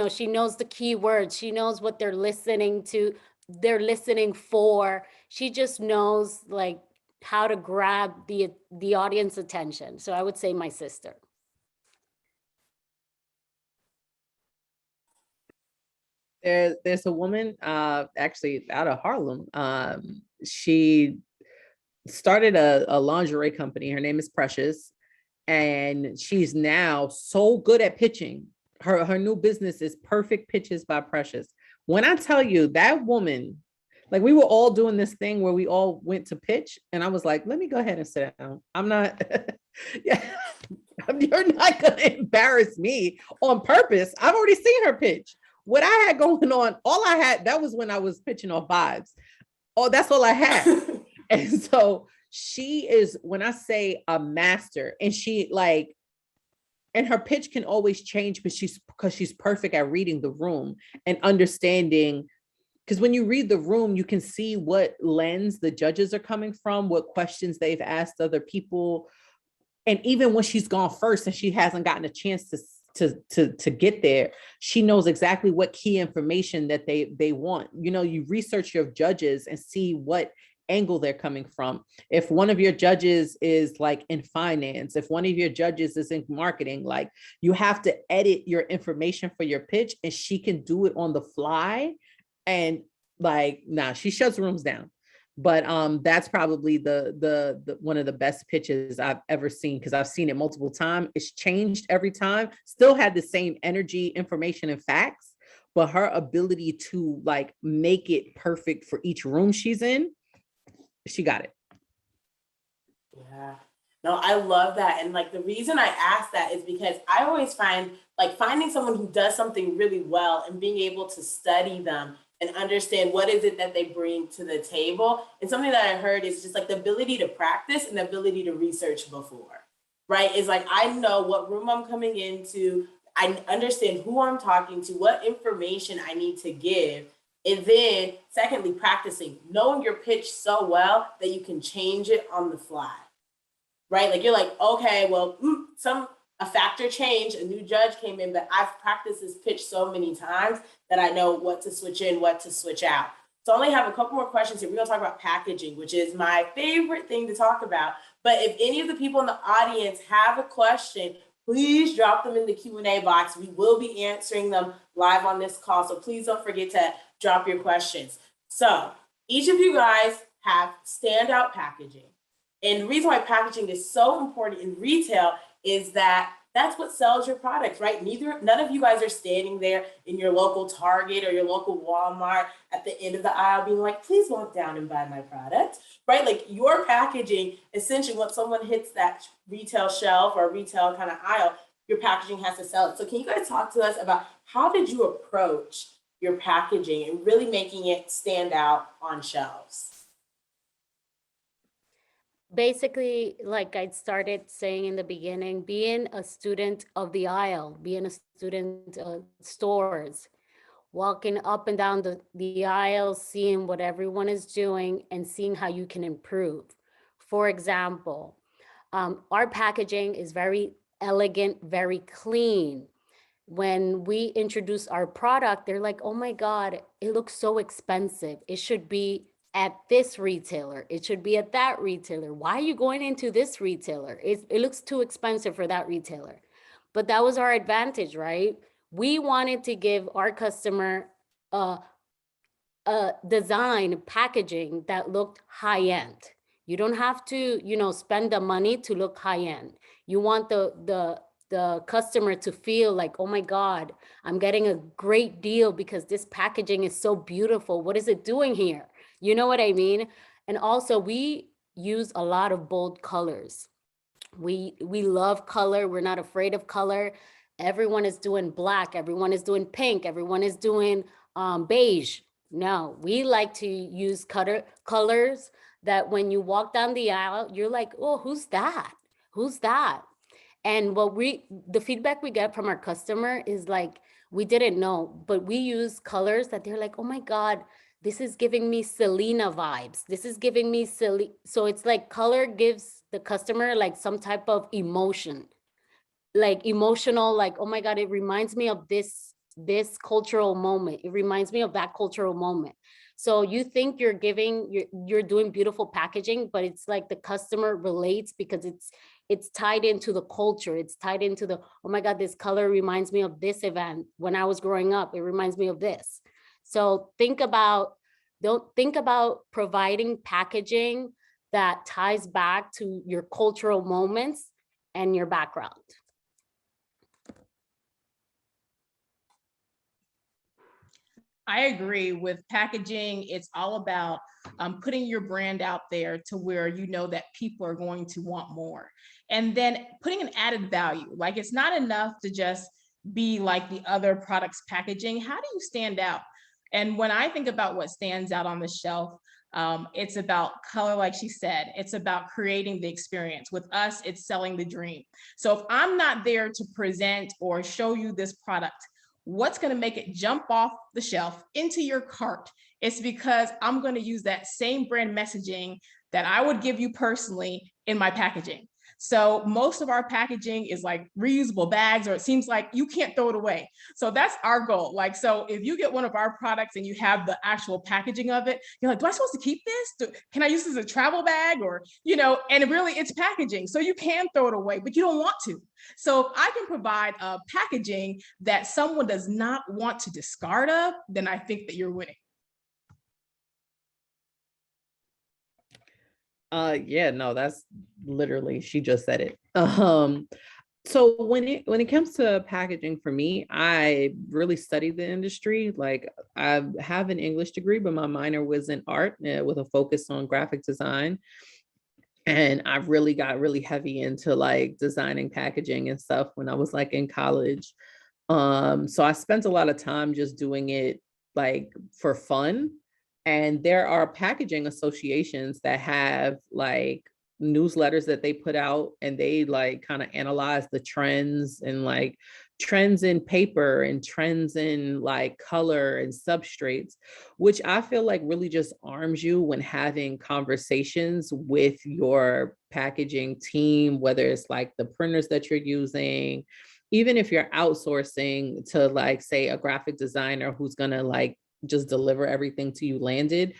Speaker 5: she knows the keywords. She knows what they're listening to, they're listening for. She just knows like how to grab the audience attention. So I would say my sister.
Speaker 3: There's a woman actually out of Harlem. She started a lingerie company. Her name is Precious, and she's now so good at pitching. Her new business is Perfect Pitches by Precious. When I tell you that woman, like we were all doing this thing where we all went to pitch, and I was like, let me go ahead and sit down. I'm not, yeah, you're not gonna embarrass me on purpose. I've already seen her pitch. What I had going on, all I had, that was when I was pitching off vibes. Oh, that's all I had. And so she is, when I say a master, and she like, and her pitch can always change, but because she's perfect at reading the room and understanding, because when you read the room, you can see what lens the judges are coming from, what questions they've asked other people. And even when she's gone first and she hasn't gotten a chance to get there, she knows exactly what key information that they want. You research your judges and see what angle they're coming from. If one of your judges is like in finance, if one of your judges is in marketing, like you have to edit your information for your pitch, and she can do it on the fly. And like, she shuts rooms down. But that's probably the one of the best pitches I've ever seen, because I've seen it multiple times. It's changed every time, still had the same energy, information, and facts, but her ability to like make it perfect for each room she's in, she got it.
Speaker 2: Yeah. No, I love that. And like the reason I ask that is because I always find like finding someone who does something really well and being able to study them and understand what is it that they bring to the table. And something that I heard is just like the ability to practice and the ability to research before, right? Is like, I know what room I'm coming into. I understand who I'm talking to, what information I need to give. And then secondly, practicing, knowing your pitch so well that you can change it on the fly, right? Like you're like, okay, well, a factor changed, a new judge came in, but I've practiced this pitch so many times that I know what to switch in, what to switch out. So I only have a couple more questions here. We're gonna talk about packaging, which is my favorite thing to talk about. But if any of the people in the audience have a question, please drop them in the Q&A box. We will be answering them live on this call. So please don't forget to drop your questions. So each of you guys have standout packaging. And the reason why packaging is so important in retail is that that's what sells your products, right? None of you guys are standing there in your local Target or your local Walmart at the end of the aisle being like, please walk down and buy my product, right? Like your packaging, essentially when someone hits that retail shelf or retail kind of aisle, your packaging has to sell it. So can you guys talk to us about how did you approach your packaging and really making it stand out on shelves?
Speaker 5: Basically, like I started saying in the beginning, being a student of the aisle, being a student of stores, walking up and down the aisle, seeing what everyone is doing and seeing how you can improve. For example, our packaging is very elegant, very clean. When we introduce our product, they're like, oh my God, it looks so expensive. It should be at this retailer. It should be at that retailer. Why are you going into this retailer? It looks too expensive for that retailer. But that was our advantage, right? We wanted to give our customer a design packaging that looked high end. You don't have to, spend the money to look high end. You want the customer to feel like, oh my God, I'm getting a great deal because this packaging is so beautiful. What is it doing here? You know what I mean? And also we use a lot of bold colors. We love color. We're not afraid of color. Everyone is doing black. Everyone is doing pink. Everyone is doing beige. No, we like to use colors that when you walk down the aisle, you're like, oh, who's that? Who's that? And the feedback we get from our customer is like, we didn't know, but we use colors that they're like, oh my God, this is giving me Selena vibes. This is giving me So it's like color gives the customer like some type of emotion, like emotional, like, oh my God, it reminds me of this cultural moment. It reminds me of that cultural moment. So you think you're doing beautiful packaging, but it's like the customer relates because it's tied into the culture. It's tied into oh my God, this color reminds me of this event. When I was growing up, it reminds me of this. So think about providing packaging that ties back to your cultural moments and your background.
Speaker 4: I agree with packaging. It's all about putting your brand out there to where you know that people are going to want more. And then putting an added value. Like it's not enough to just be like the other products packaging. How do you stand out? And when I think about what stands out on the shelf, it's about color, like she said. It's about creating the experience. With us, it's selling the dream. So if I'm not there to present or show you this product, what's going to make it jump off the shelf into your cart? It's because I'm going to use that same brand messaging that I would give you personally in my packaging. So most of our packaging is like reusable bags, or it seems like you can't throw it away. So that's our goal. Like, so if you get one of our products and you have the actual packaging of it, you're like, do I supposed to keep this? Can I use this as a travel bag? Or, and really it's packaging. So you can throw it away, but you don't want to. So if I can provide a packaging that someone does not want to discard of, then I think that you're winning.
Speaker 3: Yeah, no, that's literally, she just said it. So when it comes to packaging for me, I really studied the industry. Like I have an English degree, but my minor was in art with a focus on graphic design. And I really got really heavy into like designing packaging and stuff when I was like in college. So I spent a lot of time just doing it like for fun. And there are packaging associations that have like newsletters that they put out, and they like kind of analyze the trends and like trends in paper and trends in like color and substrates, which I feel like really just arms you when having conversations with your packaging team, whether it's like the printers that you're using, even if you're outsourcing to like say a graphic designer who's going to like just deliver everything to you landed.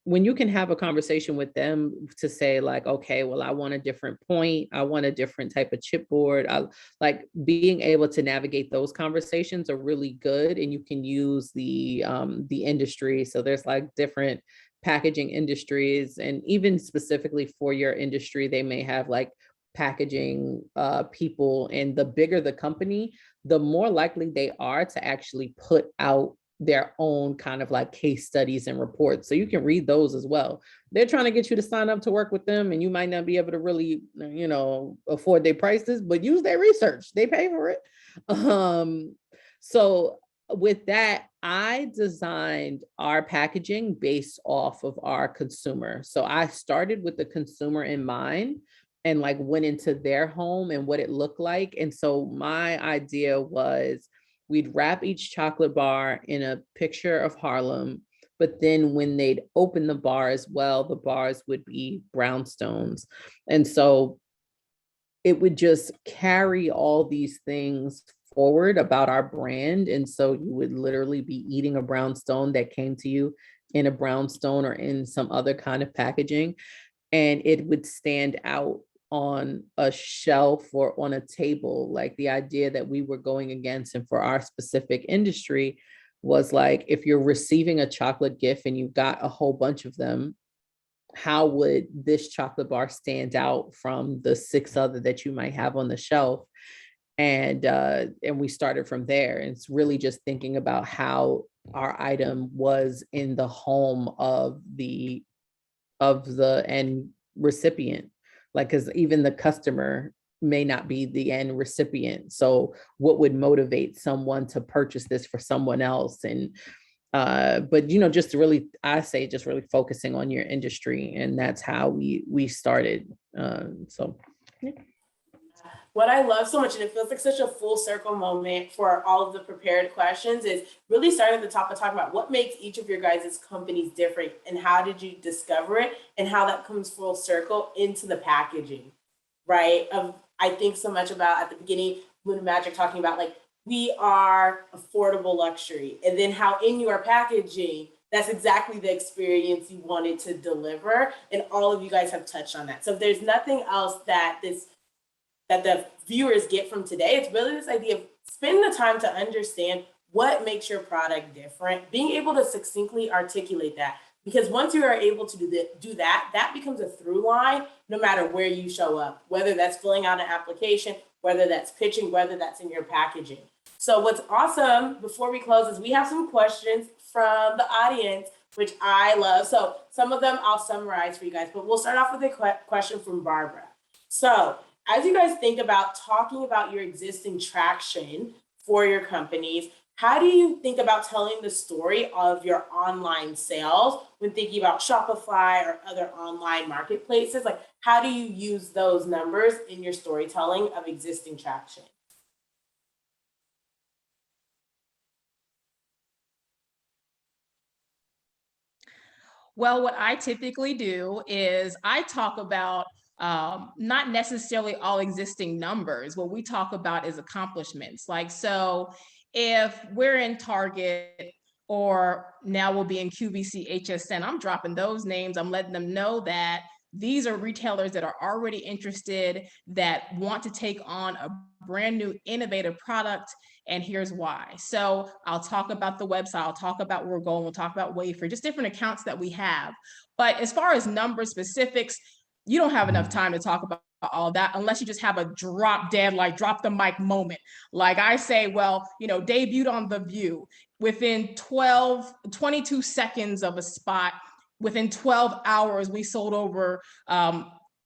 Speaker 3: When you can have a conversation with them to say like, okay, well, I want a different point, I want a different type of chipboard, I like being able to navigate those conversations are really good. And you can use the industry. So there's like different packaging industries, and even specifically for your industry, they may have like packaging people, and the bigger the company, the more likely they are to actually put out their own kind of like case studies and reports. So you can read those as well. They're trying to get you to sign up to work with them, and you might not be able to really, you know, afford their prices, but use their research. They pay for it. So with that, I designed our packaging based off of our consumer. So I started with the consumer in mind and like went into their home and what it looked like. And so my idea was we'd wrap each chocolate bar in a picture of Harlem, but then when they'd open the bar as well, the bars would be brownstones. And so it would just carry all these things forward about our brand. And so you would literally be eating a brownstone that came to you in a brownstone or in some other kind of packaging, and it would stand out on a shelf or on a table. Like the idea that we were going against, and for our specific industry, was like, if you're receiving a chocolate gift and you've got a whole bunch of them, how would this chocolate bar stand out from the 6 other that you might have on the shelf? And we started from there. And it's really just thinking about how our item was in the home of the end recipient. Like, because even the customer may not be the end recipient. So what would motivate someone to purchase this for someone else? And but you know, just really, I say just really focusing on your industry. And that's how we started. So yeah.
Speaker 2: What I love so much, and it feels like such a full circle moment for all of the prepared questions, is really starting at the top and talking about what makes each of your guys' companies different, and how did you discover it, and how that comes full circle into the packaging, right? I think so much about at the beginning, Luna Magic talking about like, we are affordable luxury, and then how in your packaging, that's exactly the experience you wanted to deliver. And all of you guys have touched on that. So if there's nothing else that the viewers get from today, it's really this idea of spending the time to understand what makes your product different, being able to succinctly articulate that. Because once you are able to do that, that becomes a through line, no matter where you show up, whether that's filling out an application, whether that's pitching, whether that's in your packaging. So what's awesome before we close is we have some questions from the audience, which I love. So some of them I'll summarize for you guys, but we'll start off with a question from Barbara. So as you guys think about talking about your existing traction for your companies, how do you think about telling the story of your online sales when thinking about Shopify or other online marketplaces? Like, how do you use those numbers in your storytelling of existing traction?
Speaker 4: Well, what I typically do is I talk about not necessarily all existing numbers. What we talk about is accomplishments. Like, so if we're in Target, or now we'll be in QVC, HSN, I'm dropping those names. I'm letting them know that these are retailers that are already interested, that want to take on a brand new innovative product, and here's why. So I'll talk about the website, I'll talk about where we're going, we'll talk about Wayfair, just different accounts that we have. But as far as number specifics, you don't have enough time to talk about all of that unless you just have a drop dead, like drop the mic moment. Like I say, well, you know, debuted on The View. Within 22 seconds of a spot, within 12 hours, we sold over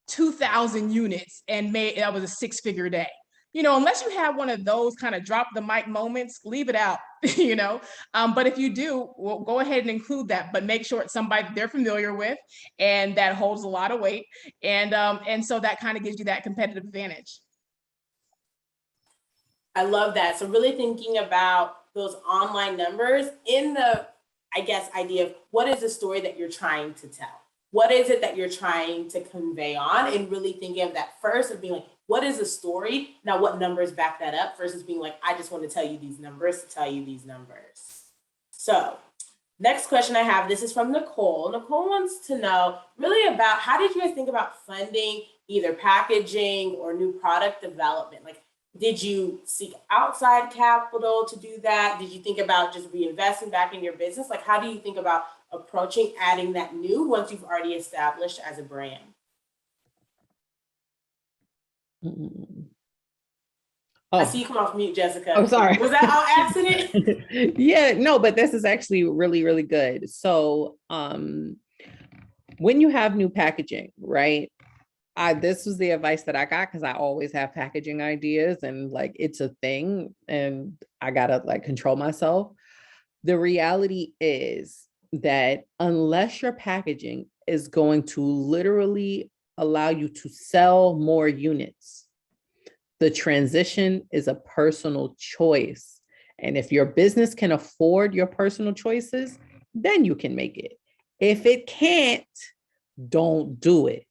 Speaker 4: 2,000 units and that was a 6-figure day. Unless you have one of those kind of drop the mic moments, leave it out, but if you do, well, go ahead and include that, but make sure it's somebody they're familiar with and that holds a lot of weight. And so that kind of gives you that competitive advantage.
Speaker 2: I love that. So really thinking about those online numbers in the, I guess, idea of what is the story that you're trying to tell? What is it that you're trying to convey on? And really thinking of that first of being like, what is the story? Now, what numbers back that up versus being like, I just want to tell you these numbers to tell you these numbers. So next question I have, this is from Nicole. Nicole wants to know really about how did you guys think about funding either packaging or new product development? Like, did you seek outside capital to do that? Did you think about just reinvesting back in your business? Like, how do you think about approaching adding that new once you've already established as a brand?
Speaker 3: Oh.
Speaker 2: I see you come off mute, Jessica.
Speaker 3: Oh, sorry.
Speaker 2: Was that on accident?
Speaker 3: Yeah, no, but this is actually really, really good. So when you have new packaging, right? This was the advice that I got because I always have packaging ideas and like it's a thing and I gotta like control myself. The reality is that unless your packaging is going to literally allow you to sell more units, the transition is a personal choice. And if your business can afford your personal choices, then you can make it. If it can't, don't do it.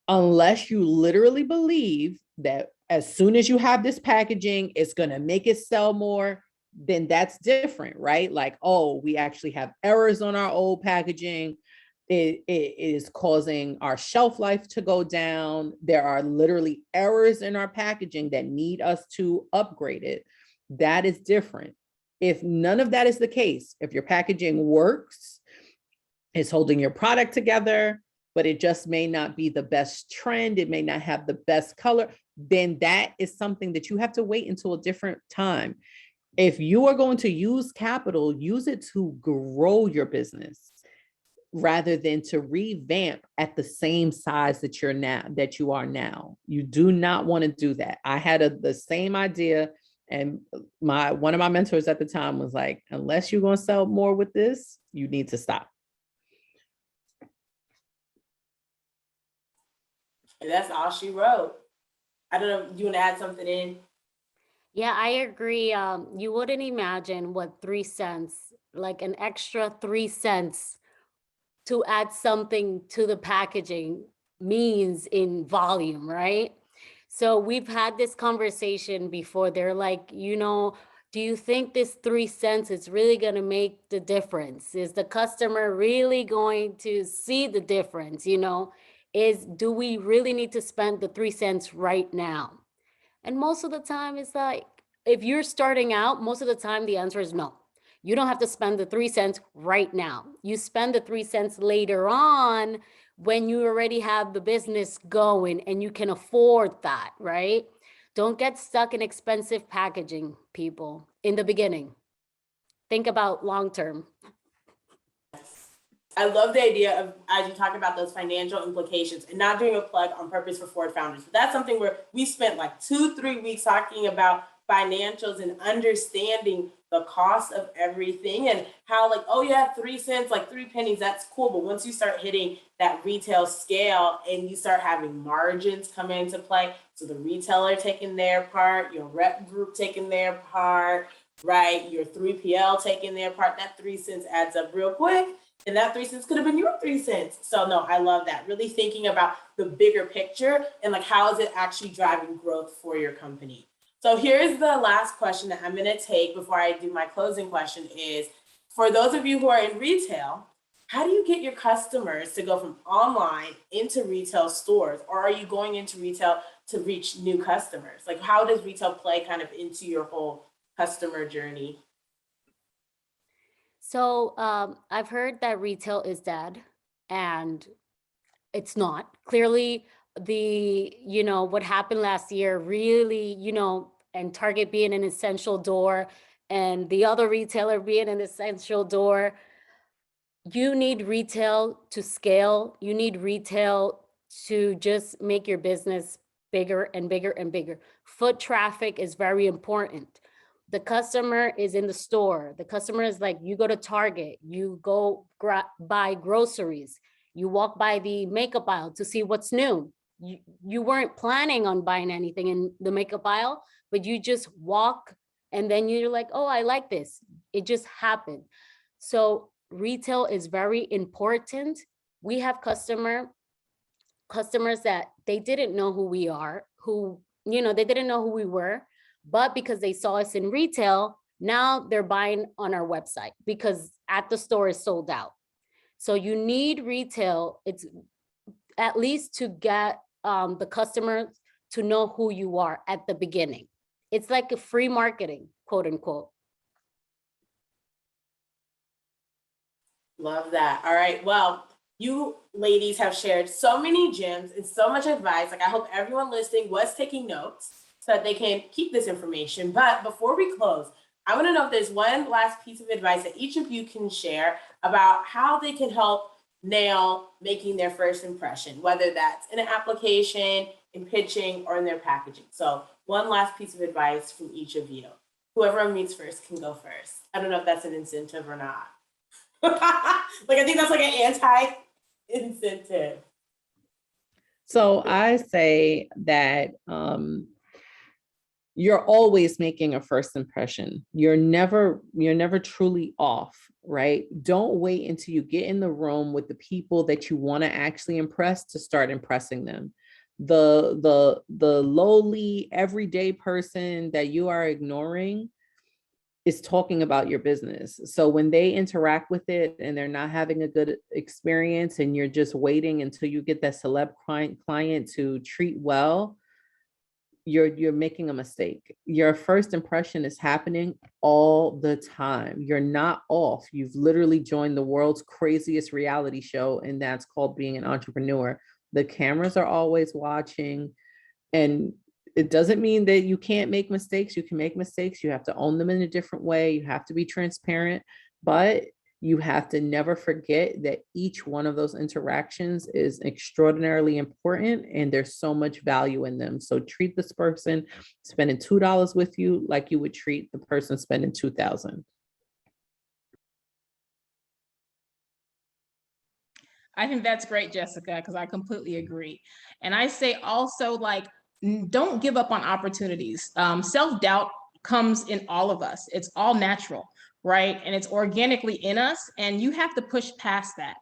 Speaker 3: Unless you literally believe that as soon as you have this packaging, it's going to make it sell more, then that's different, right? Like, oh, we actually have errors on our old packaging. It is causing our shelf life to go down. There are literally errors in our packaging that need us to upgrade it. That is different. If none of that is the case, if your packaging works, it's holding your product together, but it just may not be the best trend, it may not have the best color, then that is something that you have to wait until a different time. If you are going to use capital, use it to grow your business rather than to revamp at the same size that you are now. You do not want to do that. I had the same idea, and one of my mentors at the time was like, unless you're going to sell more with this, you need to stop.
Speaker 2: And that's all she wrote. I don't know, do you want to add something in?
Speaker 5: Yeah, I agree. You wouldn't imagine what 3 cents, like an extra 3 cents to add something to the packaging means in volume, right? So we've had this conversation before. They're like, do you think this 3 cents is really going to make the difference? Is the customer really going to see the difference? Do we really need to spend the 3 cents right now? And most of the time it's like, if you're starting out, most of the time the answer is no. You don't have to spend the 3 cents right now. You spend the 3 cents later on when you already have the business going and you can afford that, right? Don't get stuck in expensive packaging, people, in the beginning. Think about long-term.
Speaker 2: I love the idea of, as you talk about those financial implications and not doing a plug on purpose for Forward Founders. But that's something where we spent like 2-3 weeks talking about financials and understanding the cost of everything and how like, oh yeah, 3 cents, like 3 pennies, that's cool. But once you start hitting that retail scale and you start having margins come into play, so the retailer taking their part, your rep group taking their part, right? Your 3PL taking their part, that 3 cents adds up real quick. And that 3 cents could have been your 3 cents. So no, I love that. Really thinking about the bigger picture and like, how is it actually driving growth for your company? So here's the last question that I'm going to take before I do my closing question is, for those of you who are in retail, how do you get your customers to go from online into retail stores? Or are you going into retail to reach new customers? Like, how does retail play kind of into your whole customer journey?
Speaker 5: So I've heard that retail is dead, and it's not. Clearly, what happened last year really, and Target being an essential door and the other retailer being an essential door, you need retail to scale. You need retail to just make your business bigger and bigger and bigger. Foot traffic is very important. The customer is in the store. The customer is like, you go to Target, you go buy groceries, you walk by the makeup aisle to see what's new. You weren't planning on buying anything in the makeup aisle, but you just walk and then you're like, oh, I like this. It just happened. So retail is very important. We have customers that they didn't know who we are, they didn't know who we were, but because they saw us in retail, now they're buying on our website because at the store is sold out. So you need retail. It's at least to get the customers to know who you are at the beginning. It's like a free marketing, quote unquote.
Speaker 2: Love that. All right. Well, you ladies have shared so many gems and so much advice. Like, I hope everyone listening was taking notes so that they can keep this information. But before we close, I want to know if there's one last piece of advice that each of you can share about how they can help nail making their first impression, whether that's in an application, in pitching, or in their packaging. So one last piece of advice from each of you. Whoever unmutes first can go first. I don't know if that's an incentive or not. Like, I think that's like an anti-incentive.
Speaker 3: So I say that you're always making a first impression. You're never truly off, right? Don't wait until you get in the room with the people that you want to actually impress to start impressing them. The lowly everyday person that you are ignoring is talking about your business. So when they interact with it and they're not having a good experience and you're just waiting until you get that celeb client to treat well, you're making a mistake. Your first impression is happening all the time. You're not off. You've literally joined the world's craziest reality show, and that's called being an entrepreneur. The cameras are always watching, and it doesn't mean that you can't make mistakes. You can make mistakes. You have to own them in a different way. You have to be transparent, but you have to never forget that each one of those interactions is extraordinarily important and there's so much value in them. So treat this person spending $2 with you like you would treat the person spending $2,000.
Speaker 4: I think that's great, Jessica, because I completely agree. And I say also, like, don't give up on opportunities. Self-doubt comes in all of us. It's all natural, right? And it's organically in us, and you have to push past that.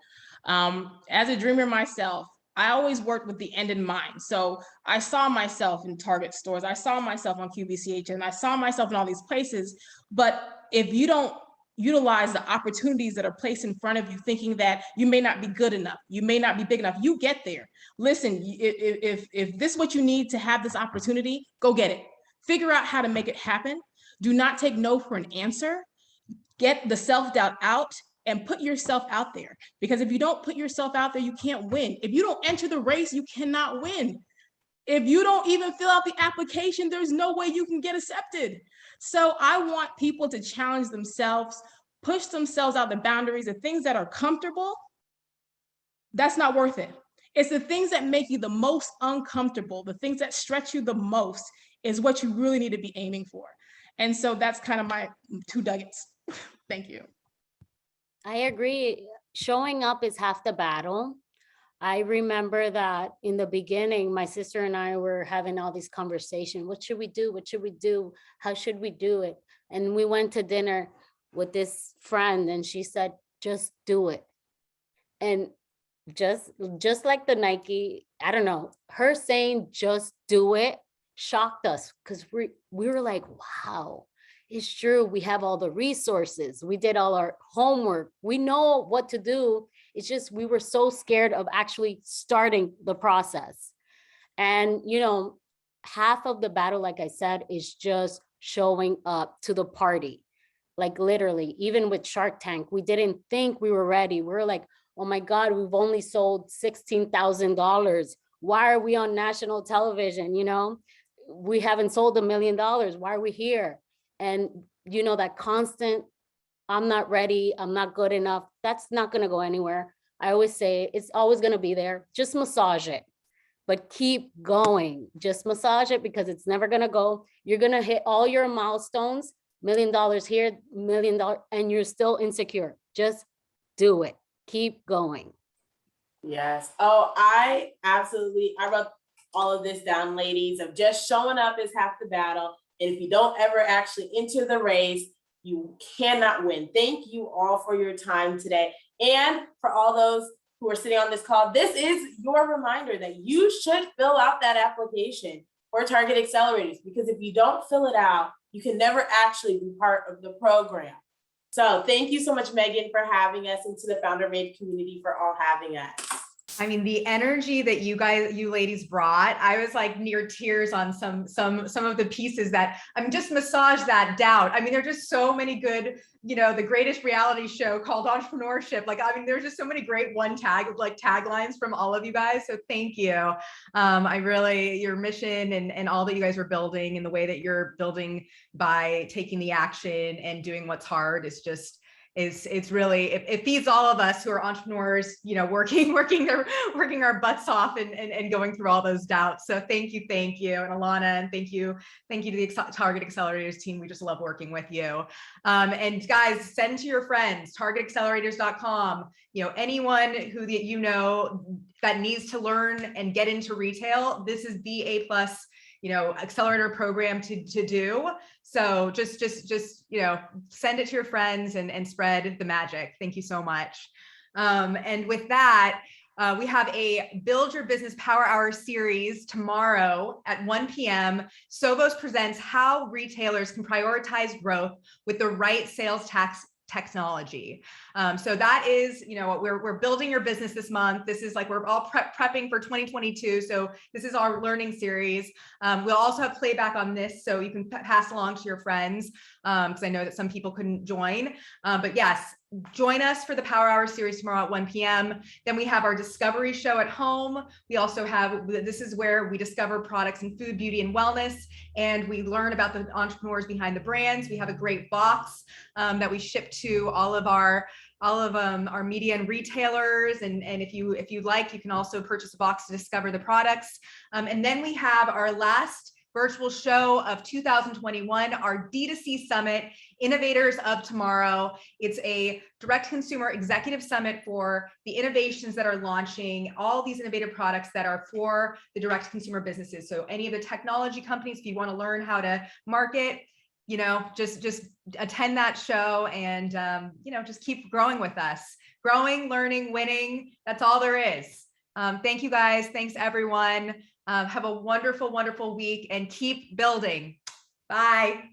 Speaker 4: As a dreamer myself, I always worked with the end in mind. So I saw myself in Target stores. I saw myself on QVCH, and I saw myself in all these places. But if you don't utilize the opportunities that are placed in front of you, thinking that you may not be good enough, you may not be big enough, you get there. Listen, if this is what you need to have this opportunity, go get it. Figure out how to make it happen. Do not take no for an answer. Get the self-doubt out and put yourself out there. Because if you don't put yourself out there, you can't win. If you don't enter the race, you cannot win. If you don't even fill out the application, there's no way you can get accepted. So I want people to challenge themselves, push themselves out the boundaries. The things that are comfortable, that's not worth it. It's the things that make you the most uncomfortable, the things that stretch you the most is what you really need to be aiming for. And so that's kind of my 2 nuggets. Thank you.
Speaker 5: I agree. Showing up is half the battle. I remember that in the beginning, my sister and I were having all these conversations. What should we do? What should we do? How should we do it? And we went to dinner with this friend and she said, just do it. And just like the Nike, I don't know, her saying just do it shocked us because we were like, wow, it's true. We have all the resources. We did all our homework. We know what to do. It's just we were so scared of actually starting the process. And, half of the battle, like I said, is just showing up to the party. Like literally, even with Shark Tank, we didn't think we were ready. We were like, oh my God, we've only sold $16,000. Why are we on national television? We haven't sold $1 million. Why are we here? And that constant, I'm not ready, I'm not good enough, that's not going to go anywhere. I always say it's always going to be there. Just massage it. but keep going. Just massage it because it's never gonna go. You're gonna hit all your milestones, $1 million here, $1 million, and you're still insecure. Just do it. Keep going.
Speaker 2: Yes. Oh, I wrote all of this down, ladies, of just showing up is half the battle. And if you don't ever actually enter the race, you cannot win. Thank you all for your time today. And for all those who are sitting on this call, this is your reminder that you should fill out that application for Target Accelerators, because if you don't fill it out, you can never actually be part of the program. So thank you so much, Megan, for having us, and to the Founder Made community for all having us.
Speaker 1: I mean, the energy that you ladies brought, I was like near tears on some of the pieces that just massage that doubt. I mean, there are just so many good, the greatest reality show called Entrepreneurship. Like, I mean, there's just so many great taglines from all of you guys. So thank you. Your mission and all that you guys are building and the way that you're building by taking the action and doing what's hard is just, it's really, it feeds all of us who are entrepreneurs, working our butts off and going through all those doubts. So thank you. And Alana, and thank you to the Target Accelerators team. We just love working with you. And guys, send to your friends, targetaccelerators.com, anyone who that needs to learn and get into retail. This is the A+ accelerator program to do. So just send it to your friends and spread the magic. Thank you so much. And with that, we have a Build Your Business Power Hour series tomorrow at 1 p.m. Sovos presents how retailers can prioritize growth with the right sales technology. So that is, we're building your business this month. This is like, we're all prepping for 2022. So this is our learning series. We'll also have playback on this, so you can pass along to your friends, because I know that some people couldn't join. But yes, join us for the Power Hour series tomorrow at 1 p.m. Then we have our discovery show at home. We also have, this is where we discover products in food, beauty, and wellness, and we learn about the entrepreneurs behind the brands. We have a great box that we ship to all of our media and retailers. And if you'd like, you can also purchase a box to discover the products. And then we have our last virtual show of 2021, our D2C Summit, Innovators of Tomorrow. It's a direct consumer executive summit for the innovations that are launching, all these innovative products that are for the direct consumer businesses. So any of the technology companies, if you want to learn how to market, just attend that show and, just keep growing with us. Growing, learning, winning. That's all there is. Thank you guys. Thanks everyone. Have a wonderful, wonderful week and keep building. Bye.